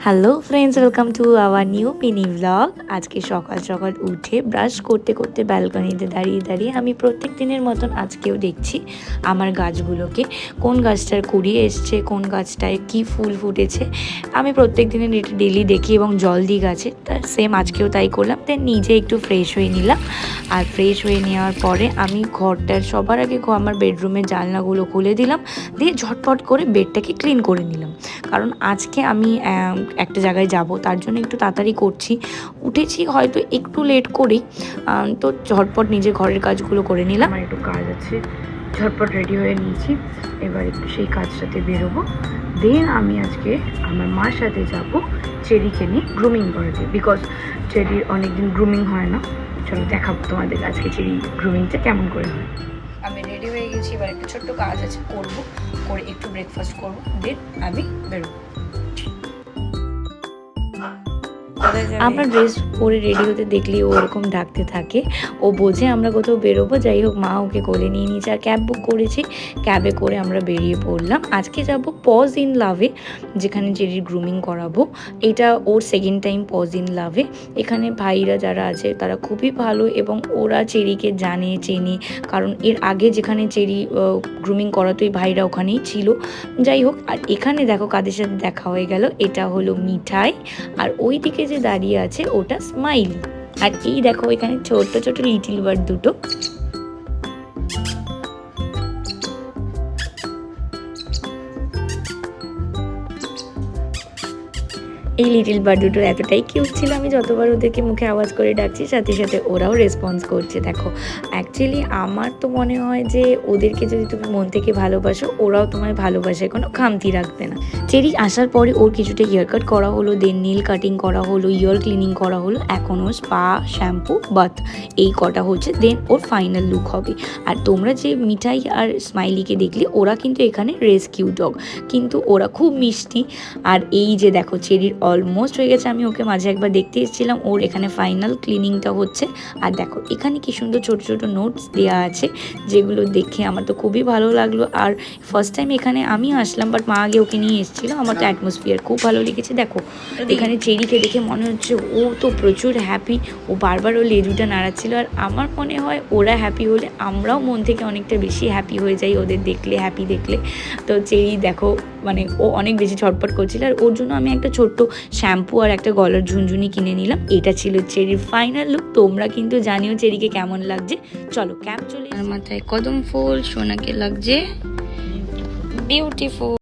Hello friends, welcome to our new mini blog. আজকে সকাল সকাল উঠে ব্রাশ করতে করতে ব্যালকনিতে দাঁড়িয়ে দাঁড়িয়ে আমি প্রত্যেক দিনের মতন আজকেও দেখছি আমার গাছগুলোকে, কোন গাছটার কুড়িয়ে এসছে, কোন গাছটায় কি ফুল ফুটেছে। আমি প্রত্যেক দিনের এটা ডেলি দেখি এবং জল দিই গাছে, তার সেম আজকেও তাই করলাম। দেন নিজে একটু ফ্রেশ হয়ে নিলাম, আর ফ্রেশ হয়ে নেওয়ার পরে আমি ঘরটার সবার আগে আমার বেডরুমের জানলাগুলো খুলে দিলাম, দিয়ে ঝটপট করে বেডটাকে ক্লিন করে নিলাম। কারণ আজকে আমি একটা জায়গায় যাব, তার জন্য একটু তাড়াতাড়ি করছি। উঠেছি হয়তো একটু লেট করেই, তো ঝটপট নিজের ঘরের কাজগুলো করে নিলাম। আমার একটু কাজ আছে, ঝটপট রেডি হয়ে নিয়েছি, এবার একটু সেই কাজটাতে বেরোবো। দেন আমি আজকে আমার মার সাথে যাব চেরিকে নিয়ে গ্রুমিং করাতে, বিকজ চেরির অনেকদিন গ্রুমিং হয় না। চলো দেখাবো তোমাদের আজকে চেরি গ্রুমিংটা কেমন করে হয়। আমি রেডি হয়ে গেছি, এবার একটা ছোট্ট কাজ আছে, করবো, করে একটু ব্রেকফাস্ট করবো, দেন আমি বেরোবো। আমরা ড্রেস পরে রেডি হতে দেখলে ও ওরকম ডাকতে থাকে, ও বোঝে আমরা কোথাও বেরোবো। যাই হোক, মা ওকে কোলে নিয়ে নিয়েছে আর ক্যাব বুক করেছি, ক্যাবে করে আমরা বেরিয়ে পড়লাম। আজকে যাব পজ ইন লাভে, যেখানে চেরির গ্রুমিং করাবো। এটা ওর সেকেন্ড টাইম পজ ইন লাভে। এখানে ভাইরা যারা আছে তারা খুবই ভালো এবং ওরা চেরিকে জানে, চেনে, কারণ এর আগে যেখানে চেরি গ্রুমিং করাতো এই ভাইরা ওখানেই ছিল। যাই হোক, আর এখানে দেখো কাদের সাথে দেখা হয়ে গেল, এটা হলো মিঠাই, আর ওই দিকে যে দাঁড়িয়ে আছে ওটা স্মাইলি। আর এই দেখো এখানে ছোট ছোট লিটিল বার্ড দুটো। এই লিটিল বার্ড দুটো এতটাই কিউট ছিল, আমি যতবার ওদেরকে মুখে আওয়াজ করে ডাকছি সাথে সাথে ওরাও রেসপন্স করছে। দেখো, অ্যাকচুয়ালি আমার তো মনে হয় যে ওদেরকে যদি তুমি মন থেকে ভালোবাসো, ওরাও তোমায় ভালোবাসে, কোনো খামতি রাখবে না। চেরি আসার পরে ওর কিছুটা হেয়ার কাট করা হলো, দেন নীল কাটিং করা হলো, ইয়ার ক্লিনিং করা হলো, এখন ওর স্পা, শ্যাম্পু, বাথ এই কটা হচ্ছে, দেন ওর ফাইনাল লুক হবে। আর তোমরা যে মিঠাই আর স্মাইলিকে দেখলে, ওরা কিন্তু এখানে রেস্কিউ ডগ, কিন্তু ওরা খুব মিষ্টি। আর এই যে দেখো চেরির অলমোস্ট হয়ে গেছে, আমি ওকে মাঝে একবার দেখতে এসেছিলাম, ওর এখানে ফাইনাল ক্লিনিংটা হচ্ছে। আর দেখো এখানে কি সুন্দর ছোট ছোট নোটস দেওয়া আছে, যেগুলো দেখে আমার তো খুবই ভালো লাগলো। আর ফার্স্ট টাইম এখানে আমি আসলাম, বাট মা আগে ওকে নিয়ে এসেছিলো, আমার তো অ্যাটমসফিয়ার খুব ভালো লেগেছে। দেখো এখানে চেরিকে দেখে মনে হচ্ছে ও তো প্রচুর হ্যাপি, ও বারবার ও লেজুটা নাড়াচ্ছিল। আর আমার মনে হয় ওরা হ্যাপি হলে আমরাও মন থেকে অনেকটা বেশি হ্যাপি হয়ে যাই ওদের দেখলে, হ্যাপি দেখলে। তো চেরি দেখো মানে ও অনেক বেশি ছটপট করছিল, আর ওর জন্য আমি একটা ছোট্ট শ্যাম্পু আর একটা গলার ঝুনঝুনি কিনে নিলাম। এটা ছিল চেরির ফাইনাল লুক। তোমরা কিন্তু জানিও চেরিকে কেমন লাগছে। চলো ক্যাম্প চলে, মাথায় কদম ফুল, সোনাকে লাগছে বিউটিফুল।